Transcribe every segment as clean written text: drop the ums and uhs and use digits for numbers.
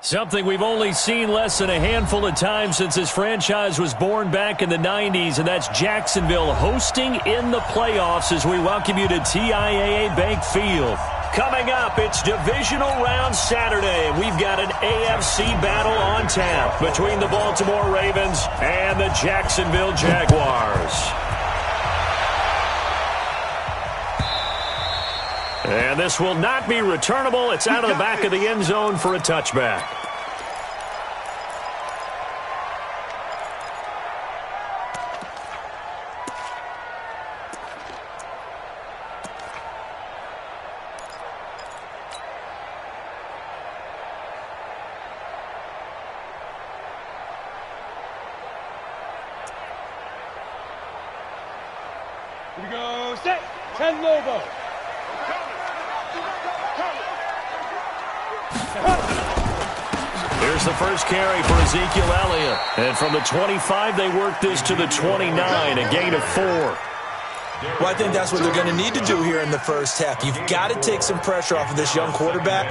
Something we've only seen less than a handful of times since this franchise was born back in the 90s, and that's Jacksonville hosting in the playoffs as we welcome you to TIAA Bank Field. Coming up, it's Divisional Round Saturday, and we've got an AFC battle on tap between the Baltimore Ravens and the Jacksonville Jaguars. And this will not be returnable. It's out of the back of the end zone for a touchback. Here we go, set, 10 Lobo. Here's the first carry for Ezekiel Elliott. And from the 25, they work this to the 29, a gain of 4. Well, I think that's what they're going to need to do here in the first half. You've got to take some pressure off of this young quarterback,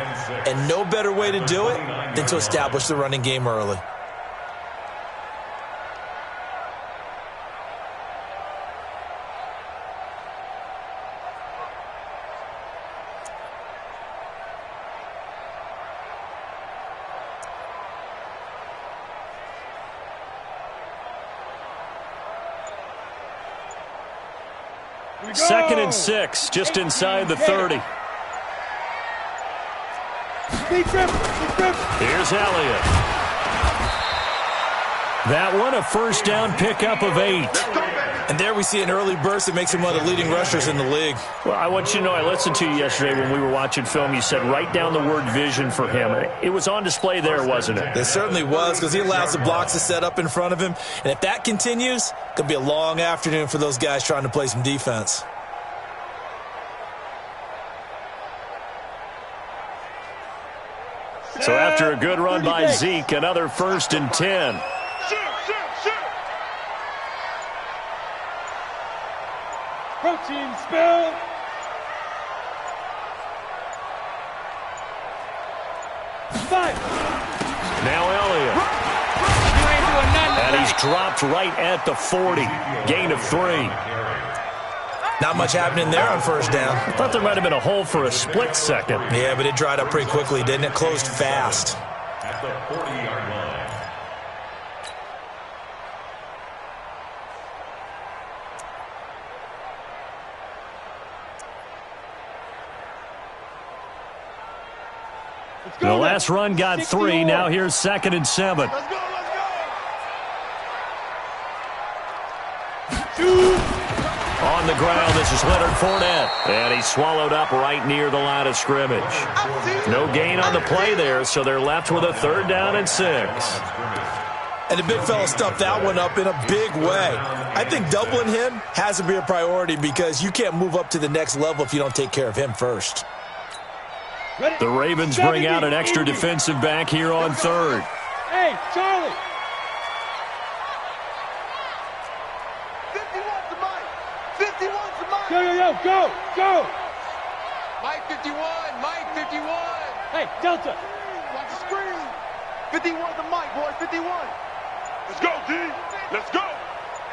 and no better way to do it than to establish the running game early. Second and 6, just inside the 30. Here's Elliott. That one, a first down pickup of 8. And there we see an early burst that makes him one of the leading rushers in the league. Well, I want you to know, I listened to you yesterday when we were watching film. You said write down the word vision for him. It was on display there, wasn't it? It certainly was, because he allows the blocks to set up in front of him. And if that continues, it could be a long afternoon for those guys trying to play some defense. So after a good run by Zeke, another 1st and 10. Protein spill. Five. Now Elliott. And he's dropped right at the 40. Gain of 3. Not much happening there on first down. I thought there might have been a hole for a split second. Yeah, but it dried up pretty quickly, didn't it? Closed fast. At the 40-yard line. The last run got 3. Now here's 2nd and 7. Let's go, let's go. On the ground, this is Leonard Fournette. And he's swallowed up right near the line of scrimmage. No gain on the play there, so they're left with a 3rd down and 6. And the big fella stuffed that one up in a big way. I think doubling him has to be a priority because you can't move up to the next level if you don't take care of him first. The Ravens bring out an extra defensive back here on 3rd. Hey, Charlie. 51 to Mike. 51 to Mike. Go. Mike 51. Mike 51. Hey, Delta. Watch the screen. 51 to Mike, boy. 51. Let's go, D. Let's go.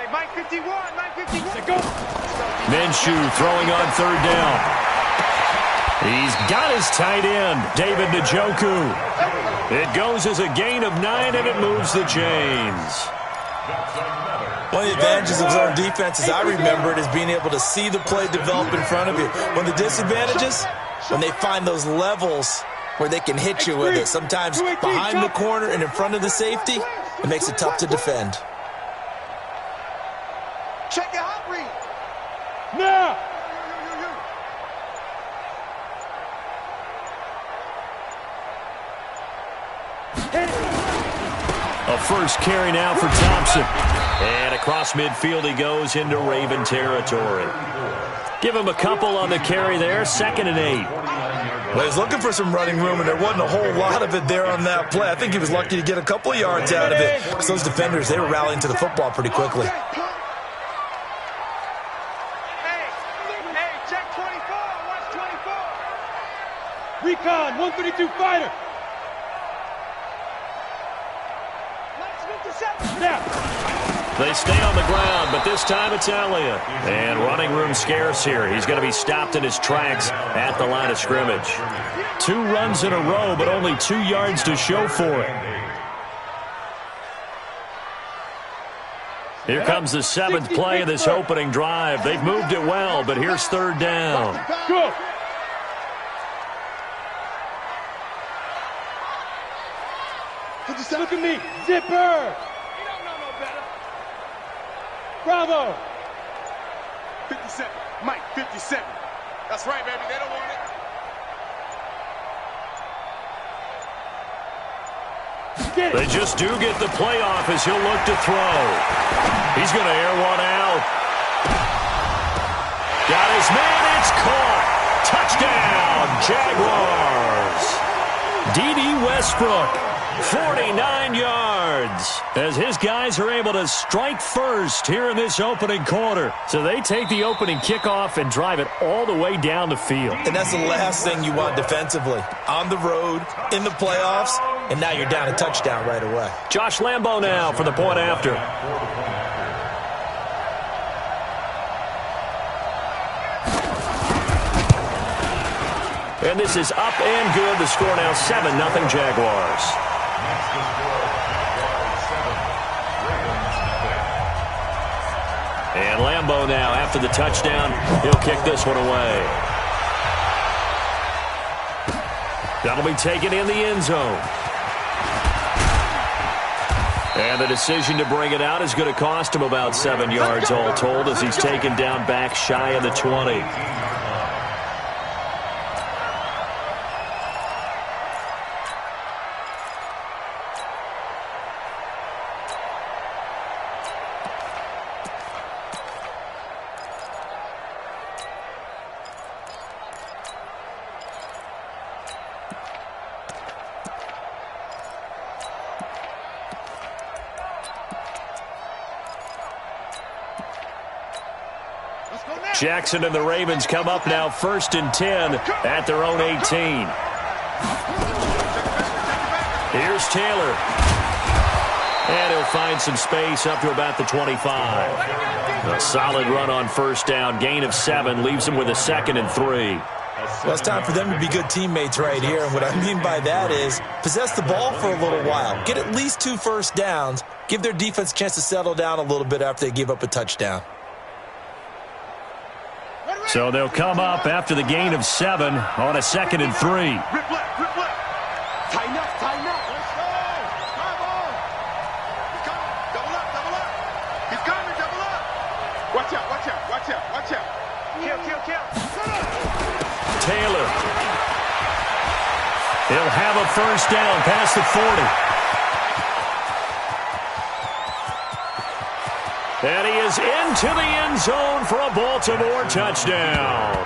Hey, Mike 51. Mike 51. Let's go. Minshew throwing on 3rd down. He's got his tight end, David Njoku. It goes as a gain of 9, and it moves the chains. One of the advantages of zone defense, as I remember it, is being able to see the play develop in front of you. One of the disadvantages, when they find those levels where they can hit you with it. Sometimes behind the corner and in front of the safety, it makes it tough to defend. Check your hot read. Now. A first carry now for Thompson. And across midfield he goes into Raven territory. Give him a couple on the carry there. 2nd and 8. Well, he's looking for some running room, and there wasn't a whole lot of it there on that play. I think he was lucky to get a couple of yards out of it because those defenders, they were rallying to the football pretty quickly. Hey, check 24. Watch 24. Recon, 132 fighter. They stay on the ground, but this time it's Elliott. And running room scarce here. He's going to be stopped in his tracks at the line of scrimmage. 2 runs in a row, but only 2 yards to show for it. Here comes the 7th play of this opening drive. They've moved it well, but here's 3rd down. Go. Look at me. Zipper. You don't know no better. Bravo. 57. Mike, 57. That's right, baby. They don't want it. They just do get the playoff as he'll look to throw. He's going to air one out. Got his man. It's caught. Touchdown, Jaguars. D.D. Westbrook. 49 yards as his guys are able to strike first here in this opening quarter. So they take the opening kickoff and drive it all the way down the field. And that's the last thing you want defensively. On the road, in the playoffs, and now you're down a touchdown right away. Josh Lambo now for the point after. And this is up and good. The score now 7-0 Jaguars. And Lambo now, after the touchdown, he'll kick this one away. That'll be taken in the end zone. And the decision to bring it out is going to cost him about 7 yards all told as he's taken down back shy of the 20. Jackson and the Ravens come up now 1st and 10 at their own 18. Here's Taylor. And he'll find some space up to about the 25. A solid run on 1st down. Gain of 7 leaves him with a 2nd and 3. Well, it's time for them to be good teammates right here. And what I mean by that is possess the ball for a little while. Get at least 2 first downs. Give their defense a chance to settle down a little bit after they give up a touchdown. So they'll come up after the gain of 7 on a 2nd and 3. Rip left, rip left. Tighten up, tighten up. Let's go. Come on. He's coming. Double up, double up. He's coming, double up. Watch out, watch out, watch out, watch out. Kill, kill, kill. Taylor. He'll have a 1st down past the 40. And he is into the end zone for a Baltimore touchdown.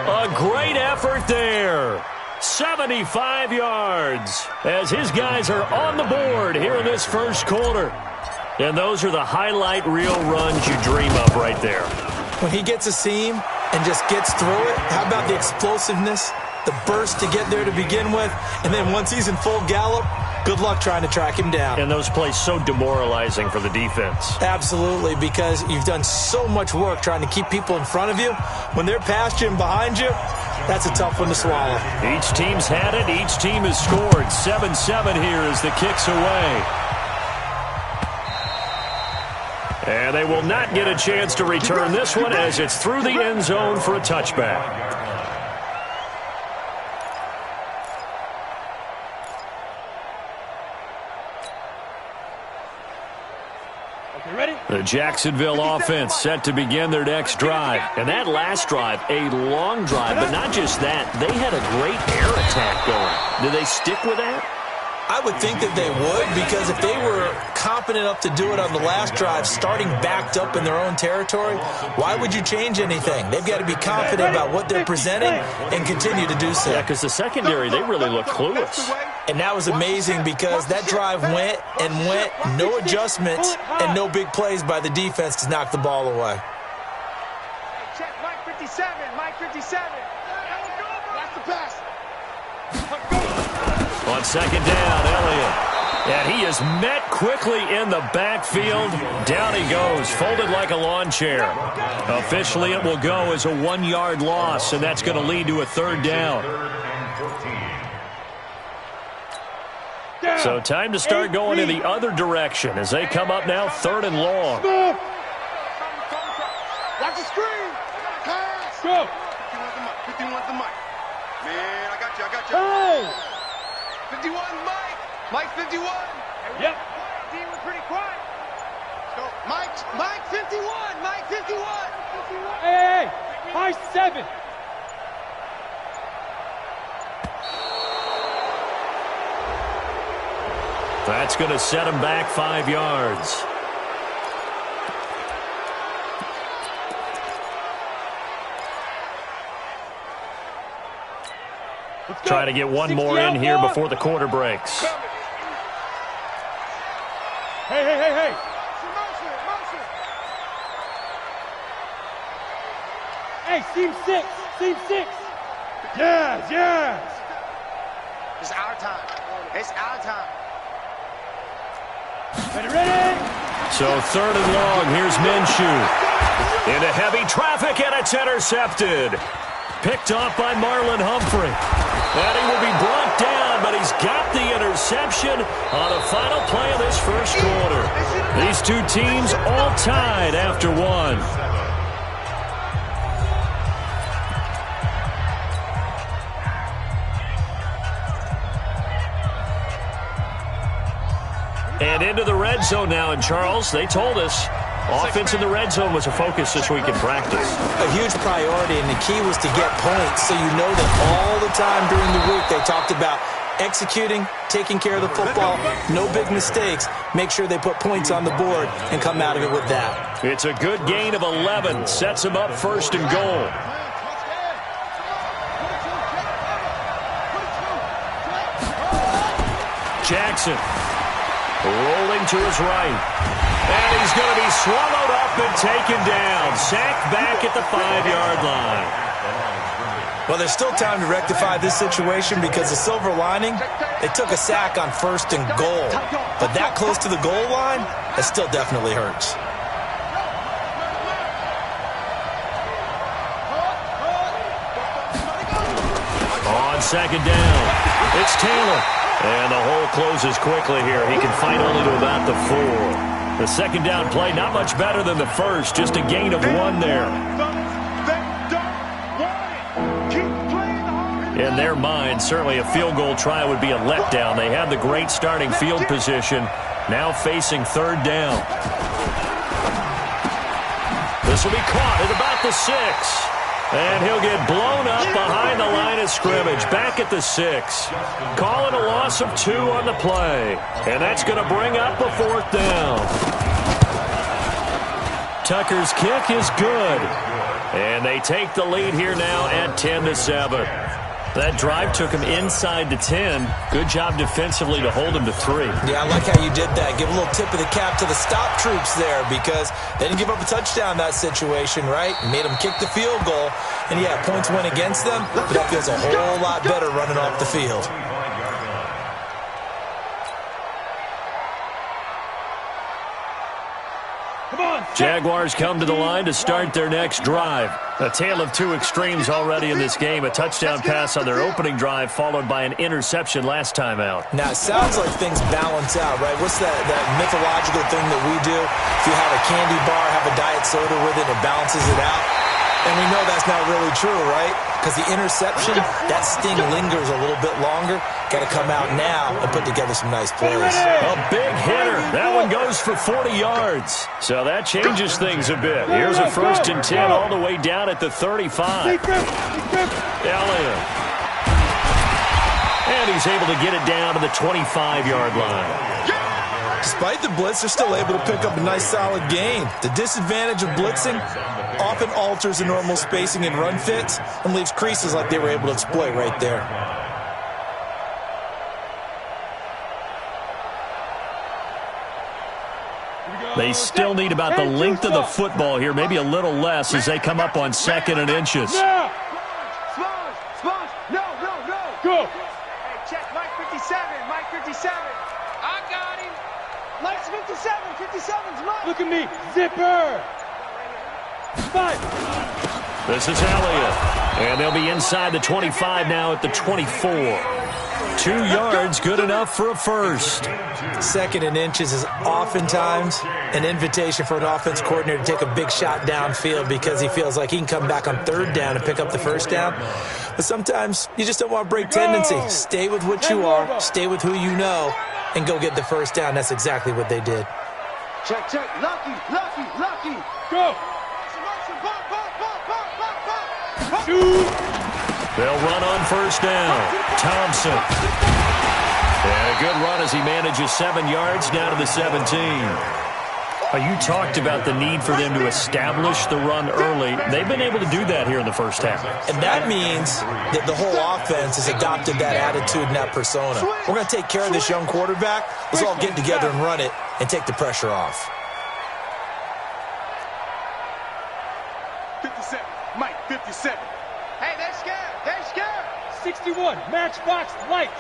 A great effort there. 75 yards as his guys are on the board here in this 1st quarter. And those are the highlight reel runs you dream of right there. When he gets a seam and just gets through it, how about the explosiveness, the burst to get there to begin with, and then once he's in full gallop, good luck trying to track him down. And those plays so demoralizing for the defense. Absolutely, because you've done so much work trying to keep people in front of you. When they're past you and behind you, that's a tough one to swallow. Each team's had it. Each team has scored. 7-7 here as the kick's away. And they will not get a chance to return this one as it's through the end zone for a touchback. The Jacksonville offense set to begin their next drive. And that last drive, a long drive, but not just that. They had a great air attack going. Do they stick with that? I would think that they would, because if they were competent enough to do it on the last drive, starting backed up in their own territory, why would you change anything? They've got to be confident about what they're presenting and continue to do so. Yeah, because the secondary, they really look clueless. And that was amazing because that drive went and went, no adjustments and no big plays by the defense to knock the ball away. Check Mike 57, Mike 57. That's the pass. On 2nd down, Elliott. And he is met quickly in the backfield. Down he goes, folded like a lawn chair. Officially, it will go as a 1-yard loss, and that's going to lead to a 3rd down. So time to start going in the other direction as they come up now 3rd and long. Watch the screen. Pass. Go. 51's the mic. Man, I got you. Hey. 51, Mike. Mike 51. Yep. D was pretty quiet. Go. Mike 51. Mike 51. Hey. High 7. That's going to set him back 5 yards. Try to get one more in here before the quarter breaks. Hey. Hey, seam 6. Yes. It's our time. Ready? So 3rd and long, here's Minshew. Into heavy traffic, and it's intercepted. Picked off by Marlon Humphrey. And he will be brought down, but he's got the interception on the final play of this first quarter. These two teams all tied after 1. And into the red zone now, and Charles, they told us offense in the red zone was a focus this week in practice. A huge priority, and the key was to get points, so you know that all the time during the week they talked about executing, taking care of the football, no big mistakes, make sure they put points on the board and come out of it with that. It's a good gain of 11, sets them up 1st and goal. Jackson rolling to his right. And he's going to be swallowed up and taken down. Sacked back at the 5-yard line. Well, there's still time to rectify this situation because the silver lining, they took a sack on 1st and goal. But that close to the goal line, it still definitely hurts. On 2nd down, it's Taylor. And the hole closes quickly here. He can fight only to about the 4. The 2nd down play, not much better than the first. Just a gain of 1 there. In their mind, certainly a field goal try would be a letdown. They had the great starting field position. Now facing 3rd down. This will be caught at about the 6. And he'll get blown up behind the line of scrimmage. Back at the 6. Call it a loss of 2 on the play. And that's going to bring up a 4th down. Tucker's kick is good. And they take the lead here now at 10-7. That drive took him inside the 10. Good job defensively to hold him to 3. Yeah, I like how you did that. Give a little tip of the cap to the stop troops there because they didn't give up a touchdown in that situation, right? Made them kick the field goal. And, yeah, points went against them, but that feels a whole lot better running off the field. Jaguars come to the line to start their next drive. A tale of 2 extremes already in this game. A touchdown pass on their opening drive followed by an interception last time out. Now, it sounds like things balance out, right? What's that mythological thing that we do? If you have a candy bar, have a diet soda with it, it balances it out. And we know that's not really true, right? Because the interception, that sting lingers a little bit longer. Got to come out now and put together some nice plays. A big hitter. That one goes for 40 yards. So that changes things a bit. Here's a 1st and 10 all the way down at the 35. Elliott. And he's able to get it down to the 25-yard line. Despite the blitz, they're still able to pick up a nice solid gain. The disadvantage of blitzing often alters the normal spacing and run fits and leaves creases like they were able to exploit right there. They still need about the length of the football here, maybe a little less as they come up on 2nd and inches. Sponge! No. Go! Hey, check Mike 57. Mike 57. I got 57's mine. Look at me. Zipper. 5. This is Elliott. And they'll be inside the 25 now at the 24. 2 yards, good enough for a first. 2nd and inches is oftentimes an invitation for an offense coordinator to take a big shot downfield because he feels like he can come back on 3rd down and pick up the first down. But sometimes you just don't want to break tendency. Stay with what you are, stay with who you know, and go get the first down. That's exactly what they did. Check, check. Lucky. Go. Shoot. They'll run on first down. Thompson. And a good run as he manages 7 yards down to the 17. You talked about the need for them to establish the run early. They've been able to do that here in the first half. And that means that the whole offense has adopted that attitude and that persona. We're going to take care of this young quarterback. Let's all get together and run it and take the pressure off. 57. Mike, 57. Hey, they're scared. 61. Matchbox lights.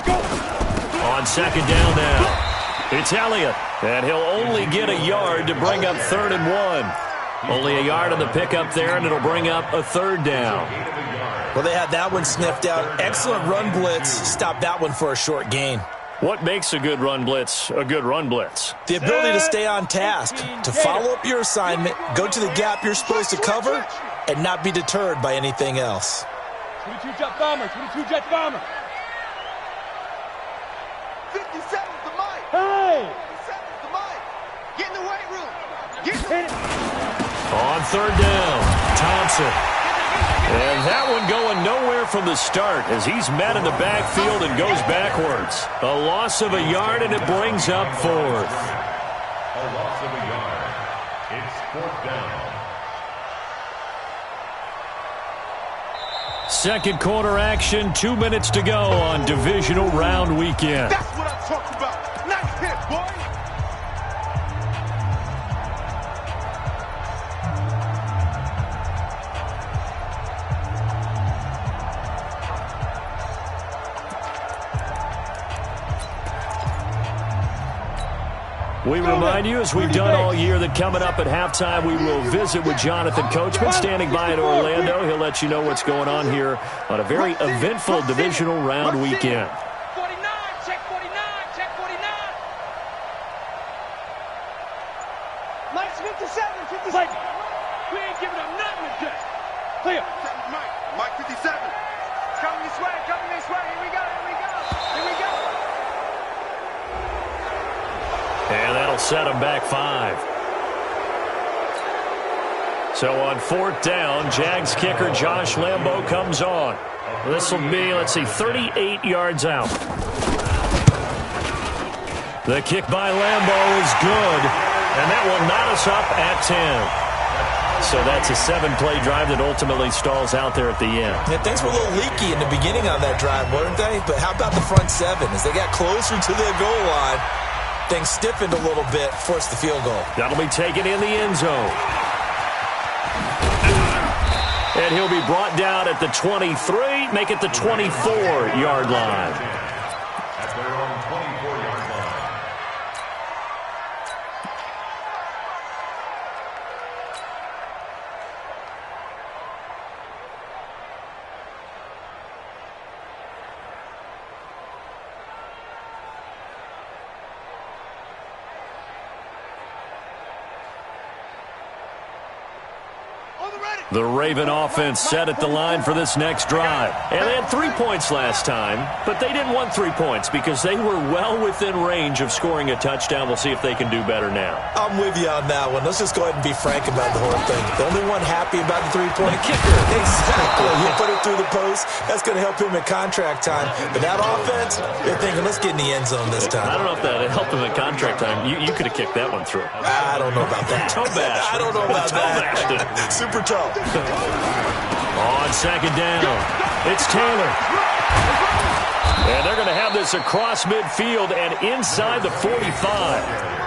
Go. On 2nd down now. It's Elliott. And he'll only get a yard to bring up 3rd and 1. Only a yard on the pickup there, and it'll bring up a 3rd down. Well, they had that one sniffed out. Excellent run blitz. Stopped that one for a short gain. What makes a good run blitz a good run blitz? The ability to stay on task, to follow up your assignment, go to the gap you're supposed to cover, and not be deterred by anything else. 22 jet bomber. 22 jet bomber. 57's the mic. Hey. 57's the mic. Get in the weight room. Get Hit it. On 3rd down, Thompson. And that one going nowhere from the start as he's met in the backfield and goes backwards. A loss of a yard, and it brings up 4th. A loss of a yard. It's 4th down. 2nd quarter action, 2 minutes to go on divisional round weekend. That's what I'm talking about. Nice hit, boy. We remind you, as we've done all year, that coming up at halftime, we will visit with Jonathan Coachman standing by in Orlando. He'll let you know what's going on here on a very eventful divisional round weekend. 49. Check 49. Check 49. Mike's 57. 57. We ain't giving up nothing today. Clear. Mike 57. Coming this way. Here we go. And that'll set him back 5. So on 4th down, Jags kicker Josh Lambo comes on. This will be, 38 yards out. The kick by Lambo is good, and that will knot us up at 10. So that's a 7-play drive that ultimately stalls out there at the end. Yeah, things were a little leaky in the beginning on that drive, weren't they? But how about the front 7? As they got closer to the goal line, things stiffened a little bit, forced the field goal. That'll be taken in the end zone. And he'll be brought down at the 23, make it the 24-yard line. At their own 24-yard line. The Raven offense set at the line for this next drive. And they had 3 points last time, but they didn't want 3 points because they were well within range of scoring a touchdown. We'll see if they can do better now. I'm with you on that one. Let's just go ahead and be frank about the whole thing. The only one happy about the 3-point kicker. Exactly. He put it through the post. That's going to help him at contract time. But that offense, they're thinking, let's get in the end zone this time. I don't know if that helped him at contract time. You could have kicked that one through. I don't know about that. Toe bash. I don't know about that. Super toe. On 2nd down, it's Taylor. And they're going to have this across midfield and inside the 45.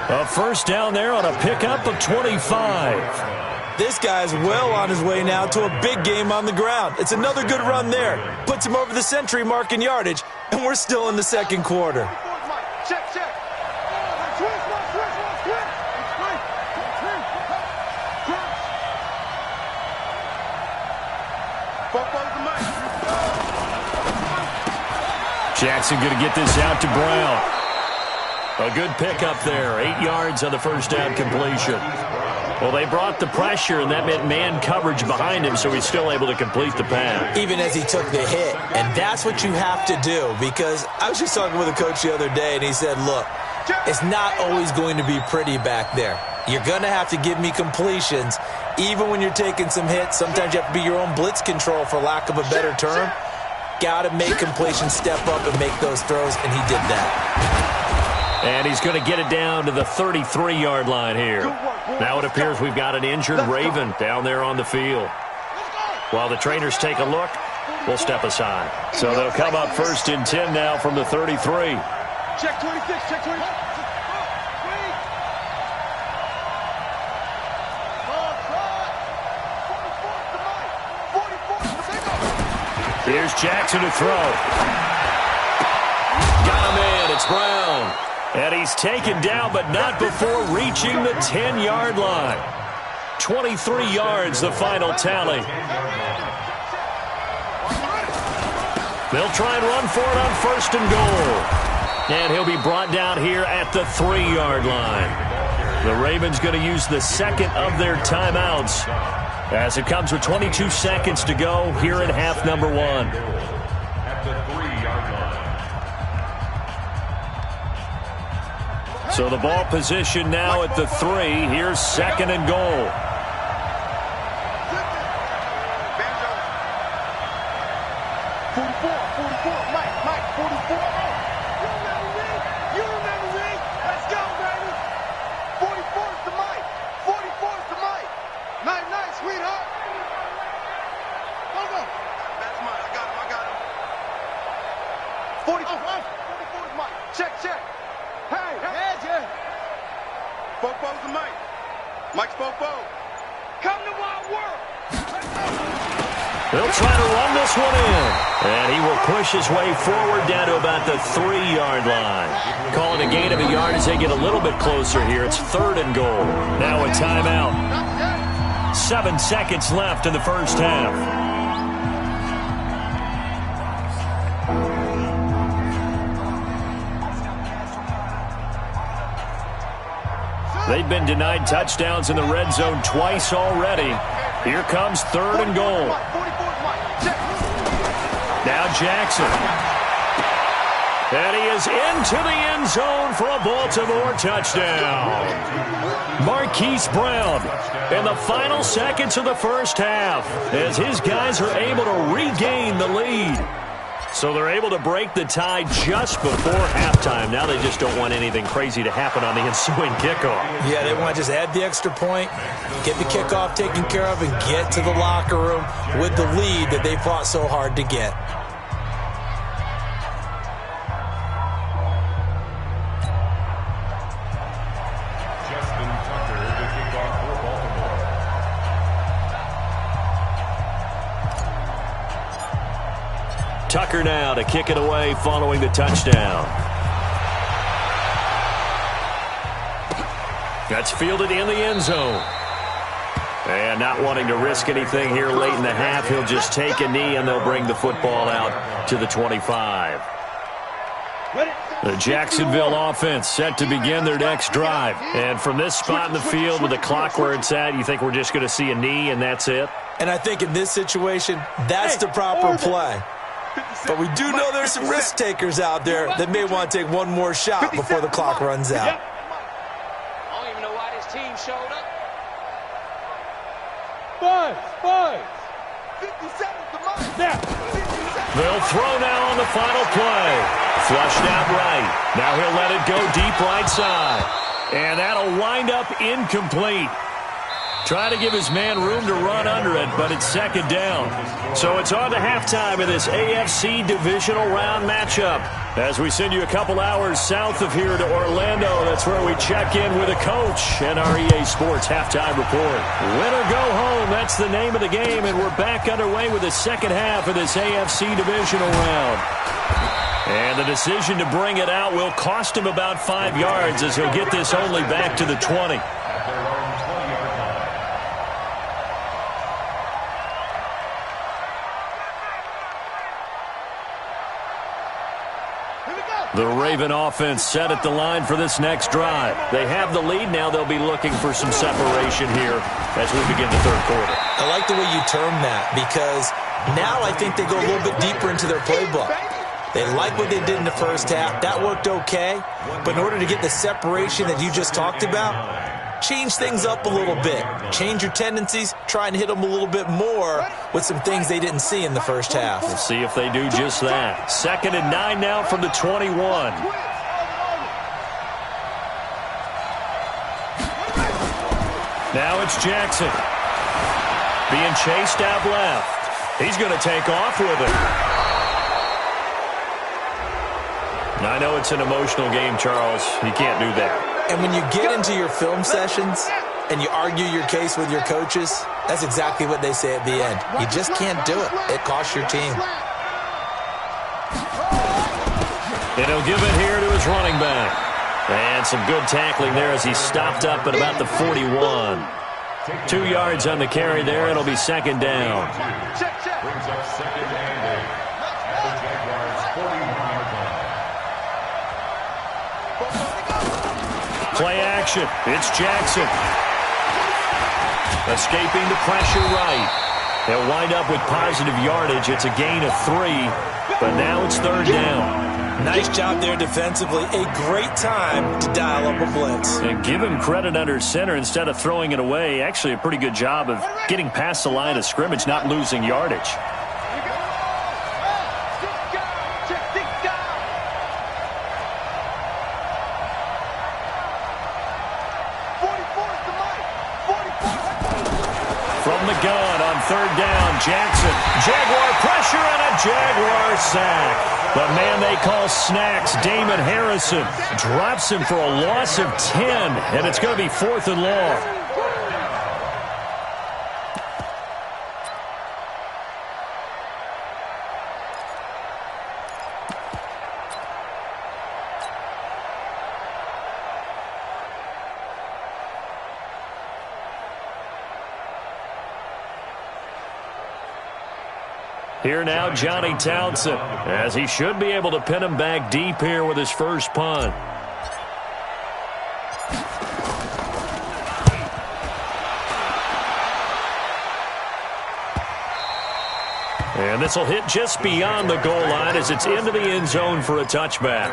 A first down there on a pickup of 25. This guy's well on his way now to a big game on the ground. It's another good run there. Puts him over the century mark in yardage, and we're still in the second quarter. Check, check. Jackson going to get this out to Brown. A good pickup there. 8 yards on the first down completion. Well, they brought the pressure, and that meant man coverage behind him, so he's still able to complete the pass. Even as he took the hit. And that's what you have to do, because I was just talking with a coach the other day, and he said, look, it's not always going to be pretty back there. You're going to have to give me completions. Even when you're taking some hits, sometimes you have to be your own blitz control, for lack of a better term. Got to make completions, step up and make those throws, and he did that. And he's going to get it down to the 33-yard line here. Now it appears we've got an injured Raven down there on the field. While the trainers take a look, we'll step aside. So they'll come up 1st and 10 now from the 33. Check 26, check 26. Here's Jackson to throw. Got him in. It's Brown. And he's taken down, but not before reaching the 10-yard line. 23 yards, the final tally. They'll try and run for it on 1st and goal. And he'll be brought down here at the 3-yard line. The Ravens going to use the second of their timeouts, as it comes with 22 seconds to go here in half number 1. At the 3-yard line. So the ball position now at the 3. Here's 2nd and goal. Banjo. 44, Mike, 44. You remember me? Let's go, baby. 44's to Mike. 44's to Mike. Night, sweetheart. Go. That's mine. I got him. 44's Mike. Check. Hey. Popo's to Mike. Mike's Popo. Come to my world. They'll try to run this one in. And he will push his way forward down to about the 3-yard line. Calling a gain of a yard as they get a little bit closer here. It's 3rd and goal. Now a timeout. 7 seconds left in the first half. They've been denied touchdowns in the red zone twice already. Here comes 3rd and goal. Now Jackson. And he is into the end zone for a Baltimore touchdown. Marquise Brown in the final seconds of the first half, as his guys are able to regain the lead. So they're able to break the tie just before halftime. Now they just don't want anything crazy to happen on the ensuing kickoff. Yeah, they want to just add the extra point, get the kickoff taken care of, and get to the locker room with the lead that they fought so hard to get. Tucker now to kick it away following the touchdown. That's fielded in the end zone. And not wanting to risk anything here late in the half, he'll just take a knee and they'll bring the football out to the 25. The Jacksonville offense set to begin their next drive. And from this spot in the field with the clock where it's at, you think we're just going to see a knee and that's it? And I think in this situation, that's the proper play. But we do know there's some risk takers out there that may want to take one more shot before the clock runs out. I don't even know why this team showed up. Five. 57 to Mike. They'll throw now on the final play. Flushed out right. Now he'll let it go deep right side. And that'll wind up incomplete. Try to give his man room to run under it, but it's 2nd down. So it's on to halftime of this AFC divisional round matchup. As we send you a couple hours south of here to Orlando, that's where we check in with a coach and our EA Sports halftime report. Win or go home, that's the name of the game, and we're back underway with the second half of this AFC divisional round. And the decision to bring it out will cost him about 5 yards as he'll get this only back to the 20. The Raven offense set at the line for this next drive. They have the lead. Now they'll be looking for some separation here as we begin the third quarter. I like the way you term that because now I think they go a little bit deeper into their playbook. They like what they did in the first half. That worked okay. But in order to get the separation that you just talked about, change things up a little bit. Change your tendencies. Try and hit them a little bit more with some things they didn't see in the first half. We'll see if they do just that. 2nd and 9 now from the 21. Now it's Jackson. Being chased out left. He's going to take off with it. I know it's an emotional game, Charles. You can't do that. And when you get into your film sessions and you argue your case with your coaches, that's exactly what they say at the end. You just can't do it. It costs your team. And he'll give it here to his running back. And some good tackling there as he stopped up at about the 41. 2 yards on the carry there. It'll be 2nd down. Brings up 2nd and 8. At the Jaguars' 41-yard line. Play action. It's Jackson. Escaping the pressure right. They'll wind up with positive yardage. It's a gain of 3, but now it's 3rd down. Nice job there defensively. A great time to dial up a blitz. And give him credit under center instead of throwing it away. Actually a pretty good job of getting past the line of scrimmage, not losing yardage. From the gun on 3rd down, Jackson. Jaguar pressure and a Jaguar sack. The man they call Snacks, Damon Harrison, drops him for a loss of 10, and it's going to be 4th and long. Here now, Johnny Townsend, as he should be able to pin him back deep here with his first punt. And this will hit just beyond the goal line as it's into the end zone for a touchback.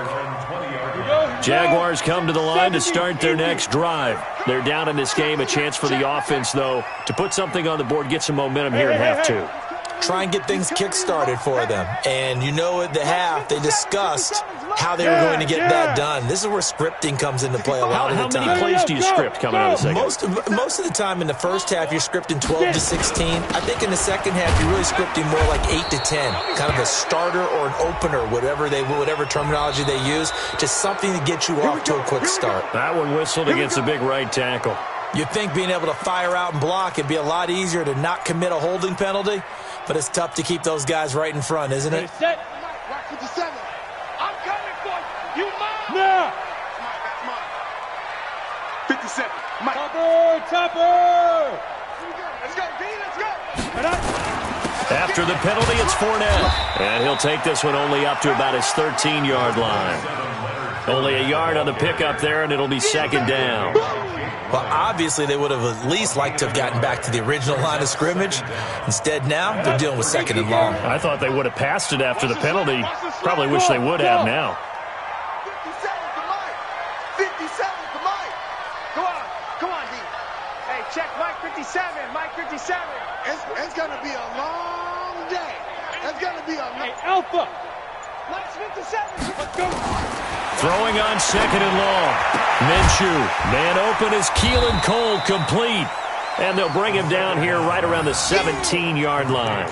Jaguars come to the line to start their next drive. They're down in this game. A chance for the offense, though, to put something on the board, get some momentum here at half 2. Try and get things kick-started for them. And you know at the half, they discussed how they were going to get that done. This is where scripting comes into play a lot of the time. How many plays do you script coming out of the second? Most of the time in the first half, you're scripting 12 to 16. I think in the second half, you're really scripting more like 8 to 10. Kind of a starter or an opener, whatever terminology they use. Just something to get you off to a quick start. That one whistled against a big right tackle. You'd think being able to fire out and block would be a lot easier to not commit a holding penalty. But it's tough to keep those guys right in front, isn't it? Set. Mark 57. I'm coming for you. You mine. Now. That's mine. 57. Mike. Topper. Let's go, D. Let's go. After the penalty, it's Fournette. And he'll take this one only up to about his 13-yard line. Only a yard on the pickup there, and it'll be 2nd down. Well, obviously, they would have at least liked to have gotten back to the original line of scrimmage. Instead, now, they're dealing with 2nd and long. I thought they would have passed it after the penalty. Probably wish they would have now. 57 to Mike. 57 to Mike. Come on, D. Hey, check Mike 57. Mike 57. It's going to be a long day. It's going to be a long Hey, Alpha. Mike's 57. Let's go. Throwing on 2nd and long. Minshew, man open is Keelan Cole, complete. And they'll bring him down here right around the 17-yard line.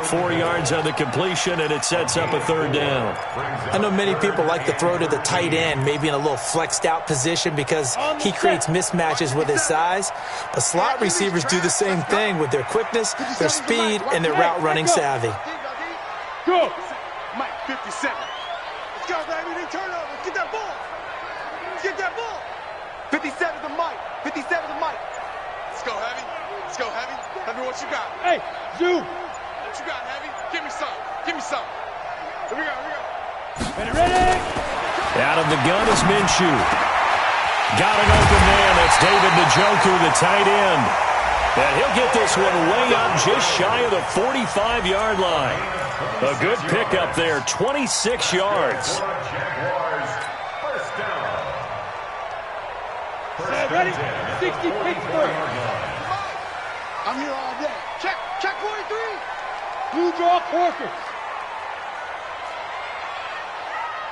4 yards on the completion, and it sets up a third down. I know many people like to throw to the tight end, maybe in a little flexed out position because he creates mismatches with his size. But slot receivers do the same thing with their quickness, their speed, and their route running savvy. Go! Mike, 57. Let's go, baby. They turn over. Let's get that ball. Let's get that ball. 57 to Mike. 57 to Mike. Let's go, Heavy. Let's go, Heavy. Tell me what you got. Hey, zoom. What you got, Heavy? Give me some. Give me some. Here we go. Here we go. Ready? Out of the gun is Minshew. Got an open man. That's David Njoku, the tight end. And he'll get this one way up just shy of the 45-yard line. A good pickup there, 26 yards. Ready? 60 Pittsburgh. I'm here all day. Check 43. Blue draw quarters.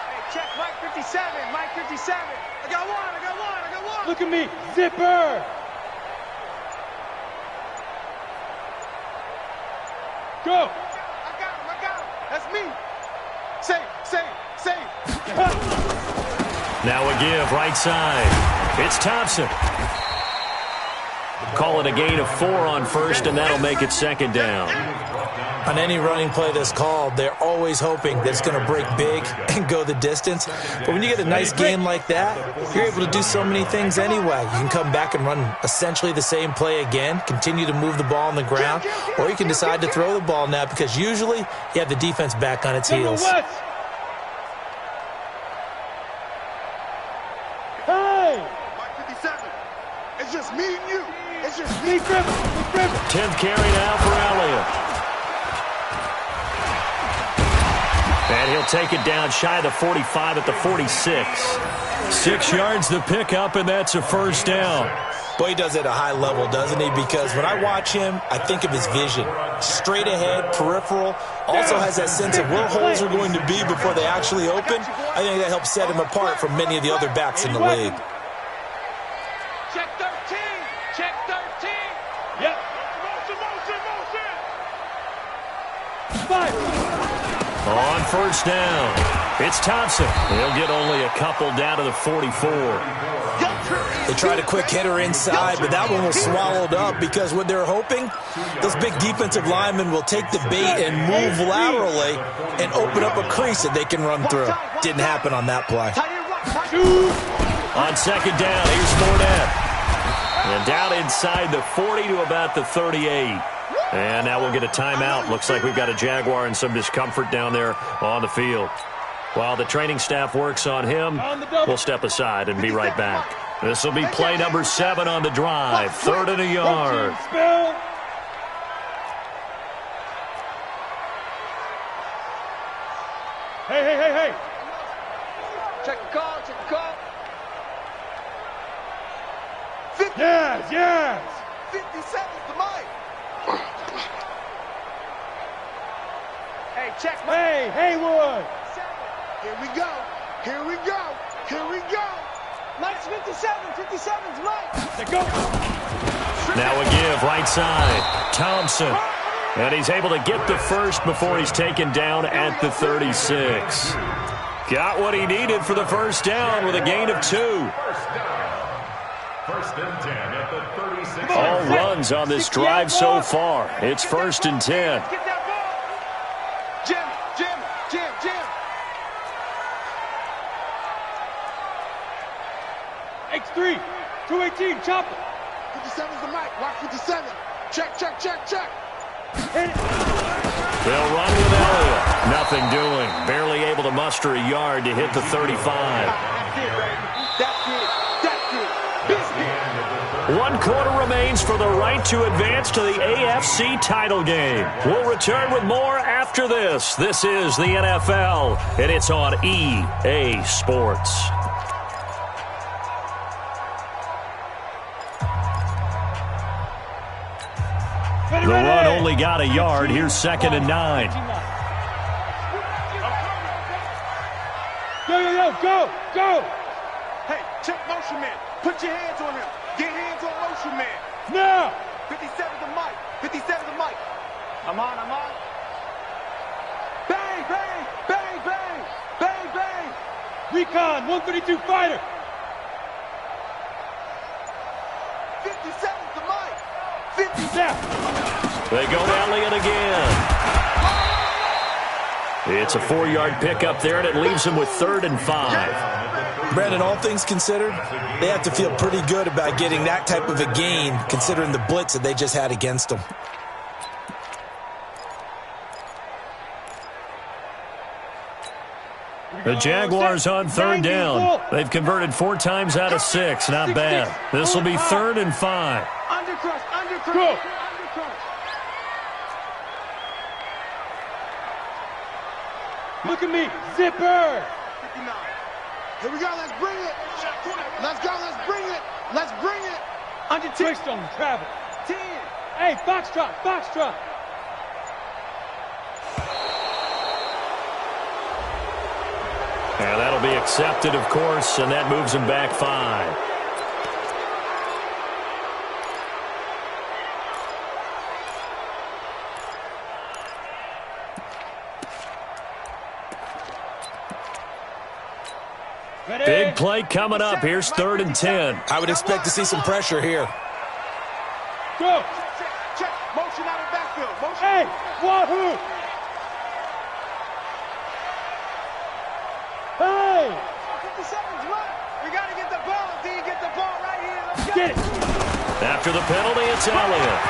Hey, check Mike 57. Mike 57. I got one. Look at me. Zipper. Go. I got him. That's me. Save. Now a give, right side. It's Thompson. Call it a gain of 4 on first, and that'll make it second down. On any running play that's called, they're always hoping that it's going to break big and go the distance. But when you get a nice game like that, you're able to do so many things anyway. You can come back and run essentially the same play again, continue to move the ball on the ground, or you can decide to throw the ball now because usually you have the defense back on its heels. Hey! Mike 57. It's just me and you. It's just me. Big River. 10th carry now for Elliott. And he'll take it down shy of the 45 at the 46. 6 yards the pickup, and that's a first down. Boy, he does it at a high level, doesn't he? Because when I watch him, I think of his vision. Straight ahead, peripheral. Also has that sense of where holes are going to be before they actually open. I think that helps set him apart from many of the other backs in the league. Check 13. Check 13. Yep. Motion. 5. On first down, it's Thompson. He'll get only a couple down to the 44. They tried a quick hitter inside, but that one was swallowed up because what they're hoping, those big defensive linemen will take the bait and move laterally and open up a crease that they can run through. Didn't happen on that play. On second down, here's Fournette. And down inside the 40 to about the 38. And now we'll get a timeout. Looks like we've got a Jaguar and some discomfort down there on the field. While the training staff works on him, we'll step aside and be right back. This will be play number 7 on the drive. 3rd and a yard. Hey. Check the call. 50. Yes. 50 seconds to Mike. Hey, check Mike. Hey, Haywood. Here we go. Mike's 57. 57's Mike. Let's go. Now a give, right side. Thompson. And he's able to get the first before he's taken down at the 36. Got what he needed for the first down with a gain of 2. First and 10 at the 36. All runs on this drive so far. It's 1st and 10. Get that ball. Jim. X3. 218. Chopper. 57's the Mike. Watch 57. Check. Hit it. They'll run with Elliott. Nothing doing. Barely able to muster a yard to hit the 35. That's it. 1 quarter remains for the right to advance to the AFC title game. We'll return with more after this. This is the NFL, and it's on EA Sports. The run only got a yard. Here's 2nd and 9. Go. Hey, check motion man. Put your hands on him. Get hands on motion man. Now. 57 to Mike. 57 to Mike. I'm on. Bang, bang, bang, bang, bang, bang. Recon, 132 fighter. 57 to Mike. 50 Down. They go Elliott again. It's a 4-yard pickup there, and it leaves them with 3rd and 5. Brandon, all things considered, they have to feel pretty good about getting that type of a gain, considering the blitz that they just had against them. The Jaguars on 3rd down. They've converted 4 times out of 6. Not bad. This will be 3rd and 5. Undercrush. Go. Look at me. Zipper. 59. Here we go. Let's bring it. Let's go. Let's bring it. Let's bring it. Under twist on the travel. 10. Hey, Foxtrot. And that'll be accepted, of course, and that moves him back 5. Ready? Big play coming up. Here's 3rd and 10. I would expect to see some pressure here. Go. Check. Motion out of backfield. Motion. Hey, wahoo. Hey. 57's right. We got to get the ball. D, get the ball right here. Let's go. Get it. After the penalty, it's Elliott.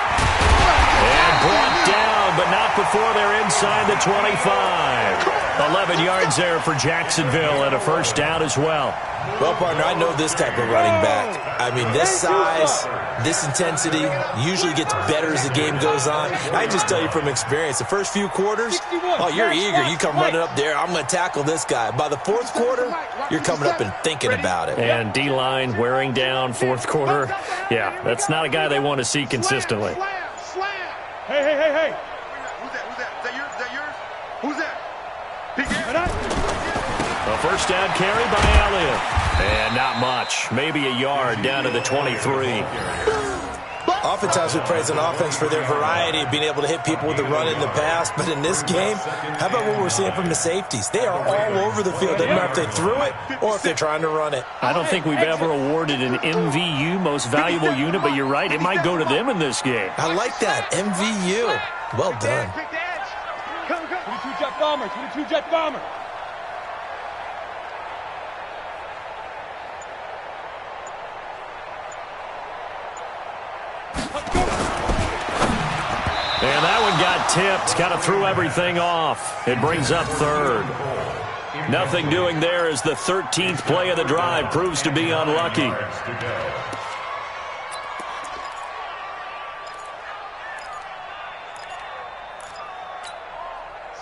And brought down, but not before they're inside the 25. 11 yards there for Jacksonville and a 1st down as well. Well, partner, I know this type of running back. I mean, this size, this intensity usually gets better as the game goes on. I can just tell you from experience, the first few quarters, oh, you're eager. You come running up there, I'm going to tackle this guy. By the 4th quarter, you're coming up and thinking about it. And D-line wearing down 4th quarter. Yeah, that's not a guy they want to see consistently. Slam. Hey. Who's that? Is that yours? Who's that? A 1st down carry by Elliott. And not much. Maybe a yard down to the 23. Oftentimes we praise an offense for their variety of being able to hit people with the run in the pass, but in this game, how about what we're seeing from the safeties? They are all over the field. Doesn't matter if they threw it or if they're trying to run it. I don't think we've ever awarded an MVU, most valuable unit, but you're right, it might go to them in this game. I like that. MVU. Well done. Pick the edge. Come. 22 jet bomber. And that one got tipped, kind of threw everything off. It brings up 3rd. Nothing doing there as the 13th play of the drive proves to be unlucky.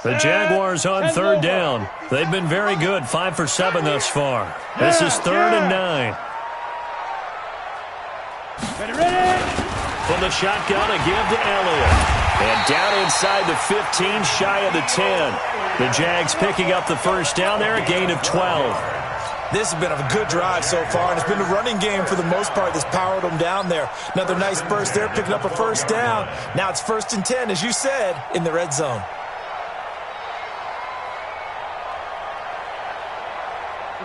The Jaguars on 3rd down. They've been very good, 5 for 7 thus far. This is 3rd and 9. Ready. From the shotgun, a give to Elliott. And down inside the 15, shy of the 10. The Jags picking up the 1st down there, a gain of 12. This has been a good drive so far, and it's been a running game for the most part that's powered them down there. Another nice burst there, picking up a 1st down. Now it's 1st and 10, as you said, in the red zone.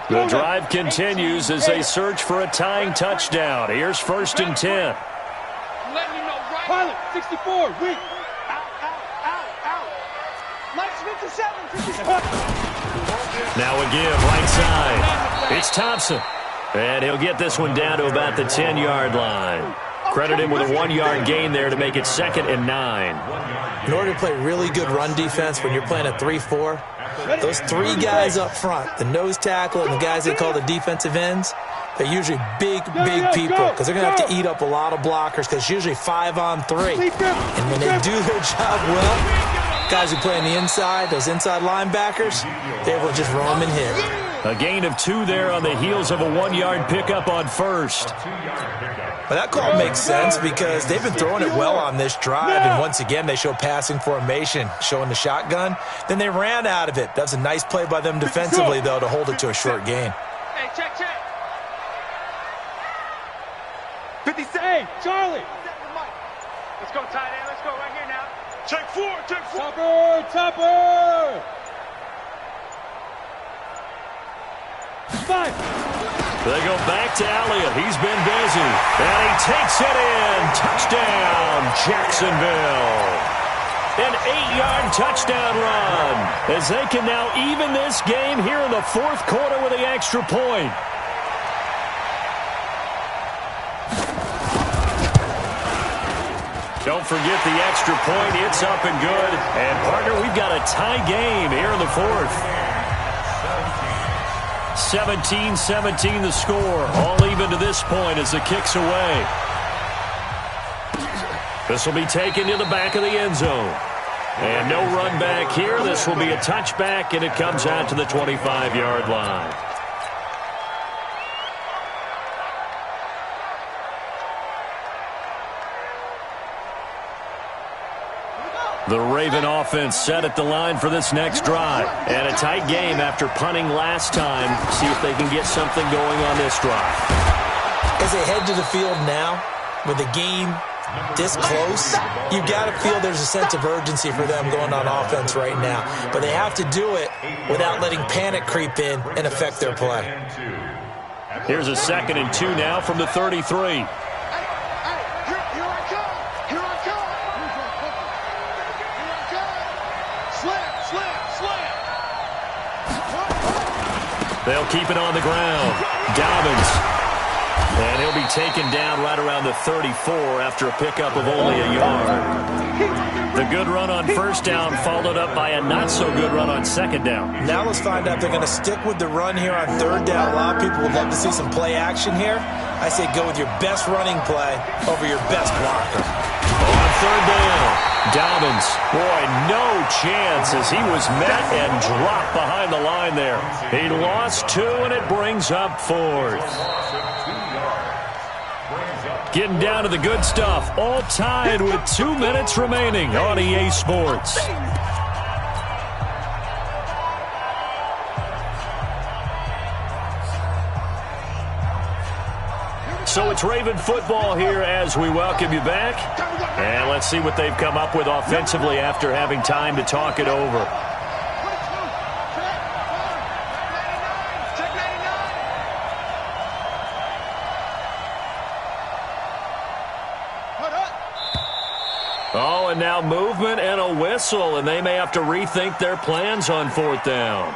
The drive continues as they search for a tying touchdown. Here's 1st and 10. Pilot, 64, weak. Out. Mike 57. Now a give right side. It's Thompson. And he'll get this one down to about the 10-yard line. Credit him with a 1-yard gain there to make it 2nd and 9. In order to play really good run defense when you're playing a 3-4, those 3 guys up front, the nose tackle and the guys they call the defensive ends, they're usually big people because they're going to have to eat up a lot of blockers because it's usually 5 on 3. And when they do their job well, guys who play on the inside, those inside linebackers, they're able to just roam and hit. A gain of 2 there on the heels of a 1-yard pickup on 1st. But that call makes sense because they've been throwing it well on this drive, and once again they show passing formation, showing the shotgun. Then they ran out of it. That's a nice play by them defensively, though, to hold it to a short gain. Hey, check. 57. Hey, Charlie. Let's go, tight end. Let's go right here now. Take four. Topper! 5. They go back to Elliott. He's been busy. And he takes it in. Touchdown, Jacksonville. An 8-yard touchdown run as they can now even this game here in the fourth quarter with the extra point. Don't forget the extra point. It's up and good. And, partner, we've got a tie game here in the fourth. 17-17 the score. All even to this point as the kick's away. This will be taken to the back of the end zone. And no run back here. This will be a touchback, and it comes out to the 25-yard line. The Raven offense set at the line for this next drive. And a tight game after punting last time. See if they can get something going on this drive. As they head to the field now, with the game this close, you've got to feel there's a sense of urgency for them going on offense right now. But they have to do it without letting panic creep in and affect their play. Here's a 2nd and 2 now from the 33. They'll keep it on the ground. Dobbins. And he'll be taken down right around the 34 after a pickup of only a yard. The good run on first down followed up by a not-so-good run on second down. Now let's find out if they're going to stick with the run here on third down. A lot of people would love to see some play action here. I say go with your best running play over your best blocker. On third down, Dobbins. Boy, no chance as he was met and dropped behind the line there. He lost 2, and it brings up 4th. Getting down to the good stuff. All tied with 2 minutes remaining on EA Sports. So it's Raven football here as we welcome you back. And let's see what they've come up with offensively after having time to talk it over. Oh, and now movement and a whistle, and they may have to rethink their plans on 4th down.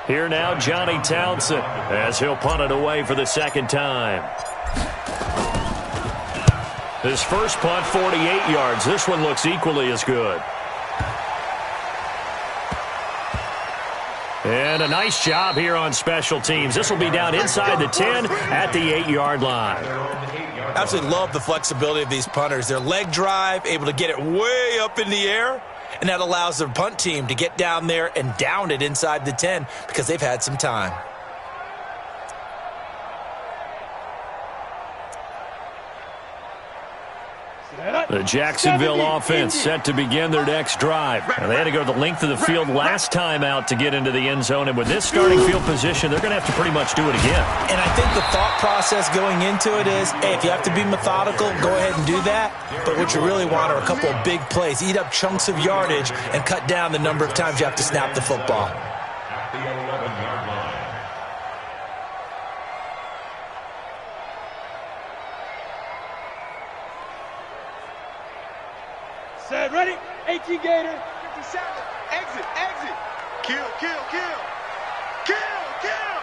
Here now, Johnny Townsend, as he'll punt it away for the 2nd time. His first punt, 48 yards. This one looks equally as good. And a nice job here on special teams. This will be down inside the 10 at the 8-yard line. Absolutely love the flexibility of these punters. Their leg drive, able to get it way up in the air, and that allows their punt team to get down there and down it inside the 10 because they've had some time. The Jacksonville offense set to begin their next drive. And they had to go the length of the field last time out to get into the end zone. And with this starting field position, they're going to have to pretty much do it again. And I think the thought process going into it is, hey, if you have to be methodical, go ahead and do that. But what you really want are a couple of big plays. Eat up chunks of yardage and cut down the number of times you have to snap the football. At the 11-yard line. Set, ready? 18 Gator. 57. Exit, exit. Kill, kill, kill. Kill, kill.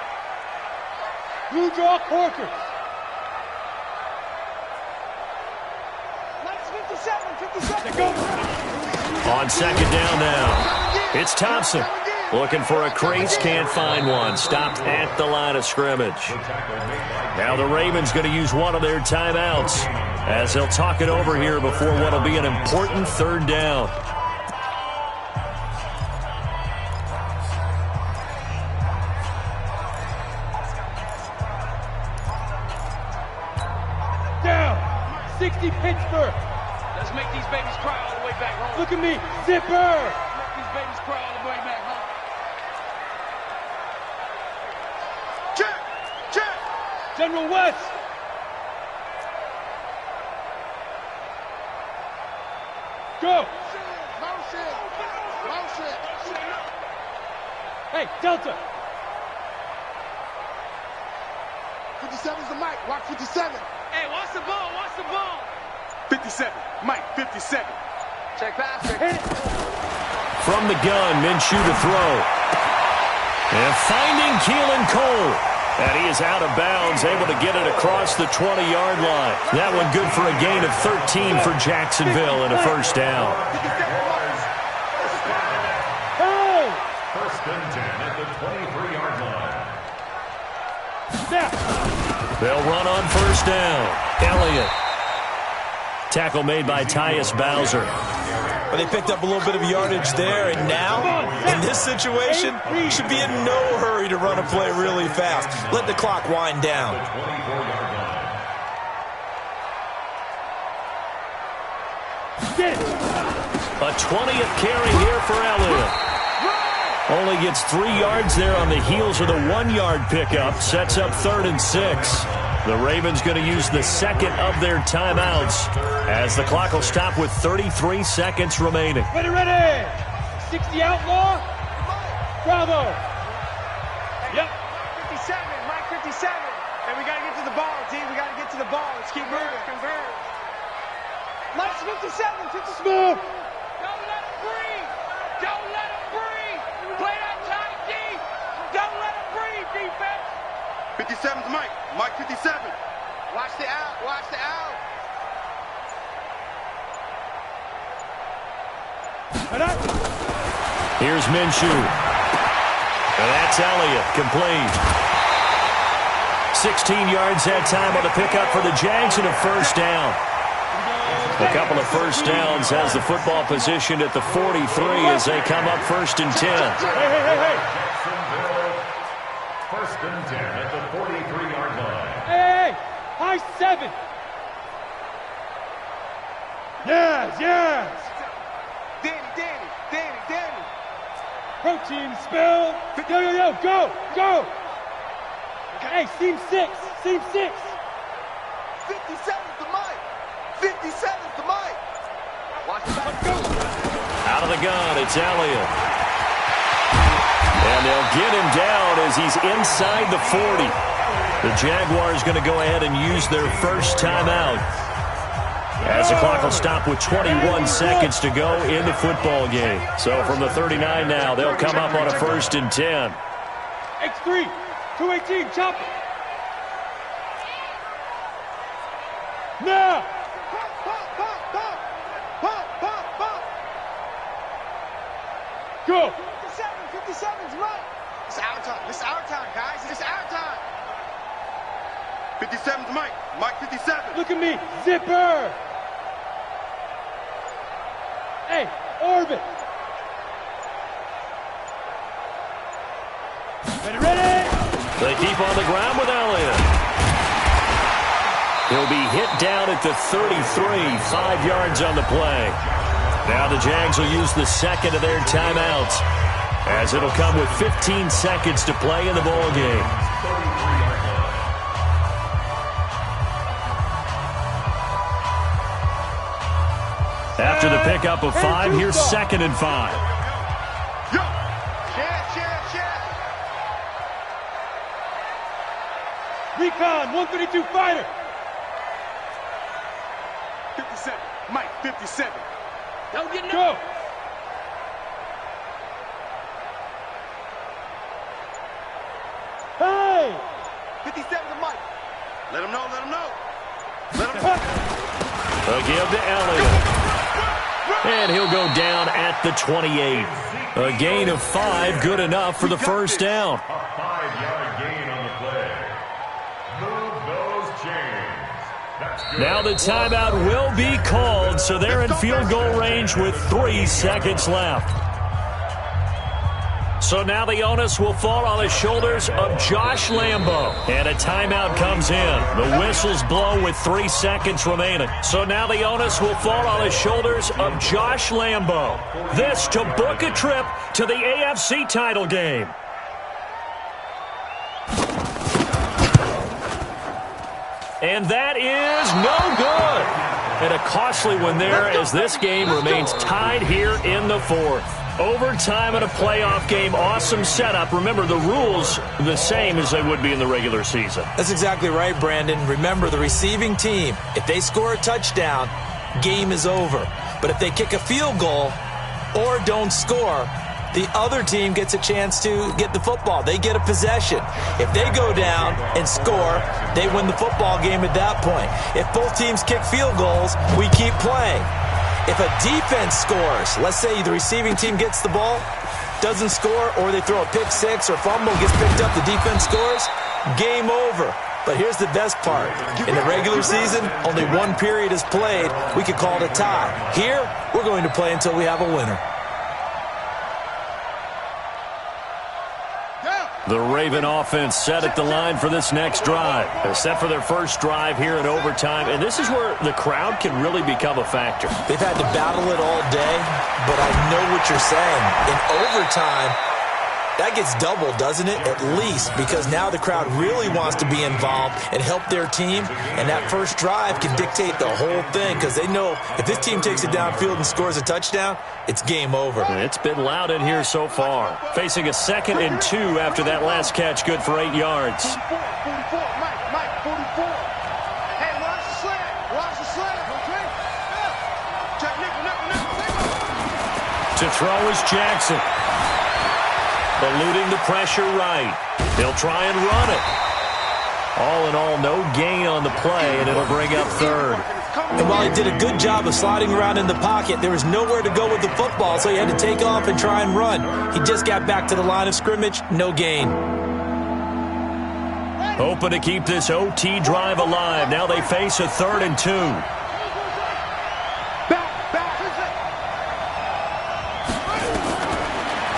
Blue draw, Corker. Nice 57. Go. On 2nd down now, it's Thompson. Looking for a crease, can't find one. Stopped at the line of scrimmage. Now the Ravens going to use one of their timeouts as they'll talk it over here before what will be an important 3rd down. Down. 60 Pittsburgh. Let's make these babies cry all the way back home. Look at me. Zipper. Make these babies cry all the way back home. General West. Go. Motion. Motion. Hey, Delta. 57's the mic. Watch 57. Hey, watch the ball. Watch the ball. 57. Mike, 57. Check pass. From the gun, Minshew to throw. And finding Keelan Cole. And he is out of bounds, able to get it across the 20-yard line. That one good for a gain of 13 for Jacksonville and a first down. First and 10 at the 23-yard line. They'll run on first down. Elliott. Tackle made by Tyus Bowser. But they picked up a little bit of yardage there, and now, in this situation, should be in no hurry to run a play really fast. Let the clock wind down. A 20th carry here for Elliott. Only gets 3 yards there on the heels of the 1-yard pickup. Sets up 3rd and 6. The Ravens going to use the second of their timeouts as the clock will stop with 33 seconds remaining. Ready. 60 outlaw. Bravo. Yep. 57, Mike 57. And we got to get to the ball, D. We got to get to the ball. Let's keep moving. Converge. Mike's 57. 50 smooth. Don't let him breathe. Don't let him breathe. Play that tight, D. Don't let him breathe, defense. 57's Mike. Mike 57. Watch the out. Watch the out. Here's Minshew. And that's Elliott, complete. 16 yards that time on the pickup for the Jags and a first down. A couple of first downs has the football positioned at the 43 as they come up 1st and 10. Hey. First and 10 at the 43-yard line. Hey. High 7. Yes. Danny. Protein spill. Yo, go. Hey, seam 6. 57's the mic. 57's the mic. Watch the back. Out of the gun, it's Elliott. And they'll get him down as he's inside the 40. The Jaguars going to go ahead and use their first timeout as the clock will stop with 21 seconds to go in the football game. So from the 39 now, they'll come up on a 1st and 10. X3, 218, chop it. Now. Pump. Go. 57's right. It's our time. It's our time, guys. It's our time. 57's Mike. Mike 57. Look at me. Zipper. Hey, orbit. Ready. They keep on the ground with Elliott. He'll be hit down at the 33, 5 yards on the play. Now the Jags will use the second of their timeouts as it'll come with 15 seconds to play in the ball game. After the pickup of 5, here's 2nd and 5. Yo. Cheer. Recon, 132 fighter. 57. Mike 57. Don't get Go. Hey. 57's the mic. Let him know. A give to Elliott. And he'll go down at the 28. A gain of 5, good enough for the first down. A 5-yard gain on the play. Move those chains. That's good. Now the timeout will be called, so they're in field goal range with 3 seconds left. So now the onus will fall on the shoulders of Josh Lambo. And a timeout comes in. The whistles blow with 3 seconds remaining. So now the onus will fall on the shoulders of Josh Lambo. This to book a trip to the AFC title game. And that is no good. And a costly one there as this game remains tied here in the fourth. Overtime in a playoff game, awesome setup. Remember, the rules the same as they would be in the regular season. That's exactly right, Brandon. Remember, the receiving team, if they score a touchdown, game is over. But if they kick a field goal or don't score, the other team gets a chance to get the football. They get a possession. If they go down and score, they win the football game at that point. If both teams kick field goals, we keep playing. If a defense scores, let's say the receiving team gets the ball, doesn't score, or they throw a pick six or fumble, gets picked up, the defense scores, game over. But here's the best part. In the regular season, only one period is played. We could call it a tie. Here, we're going to play until we have a winner. The Raven offense set at the line for this next drive. Set for their first drive here in overtime. And this is where the crowd can really become a factor. They've had to battle it all day, but I know what you're saying. In overtime, that gets doubled, doesn't it? At least, because now the crowd really wants to be involved and help their team. And that first drive can dictate the whole thing because they know if this team takes it downfield and scores a touchdown, it's game over. And it's been loud in here so far. Facing a 2nd and 2 after that last catch, good for 8 yards. 44, Mike, 44. Hey, watch the slant. Watch the slant, okay? Yeah. Check nickel. To throw is Jackson. Eluding the pressure right. He'll try and run it. All in all, no gain on the play, and it'll bring up 3rd. And while he did a good job of sliding around in the pocket, there was nowhere to go with the football, so he had to take off and try and run. He just got back to the line of scrimmage, no gain. Hoping to keep this OT drive alive. Now they face a 3rd and 2.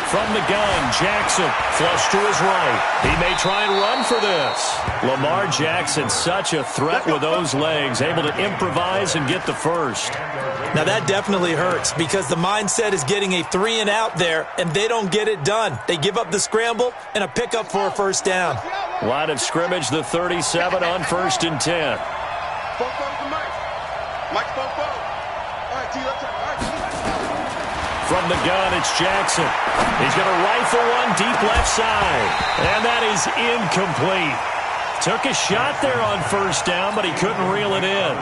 From the gun, Jackson, flush to his right. He may try and run for this. Lamar Jackson, such a threat with those legs, able to improvise and get the first. Now that definitely hurts because the mindset is getting a 3 and out there, and they don't get it done. They give up the scramble and a pickup for a first down. Line of scrimmage, the 37 on 1st and 10. Mike's Fofo. All right, T, let's From the gun, it's Jackson. He's going to rifle one deep left side. And that is incomplete. Took a shot there on 1st down, but he couldn't reel it in.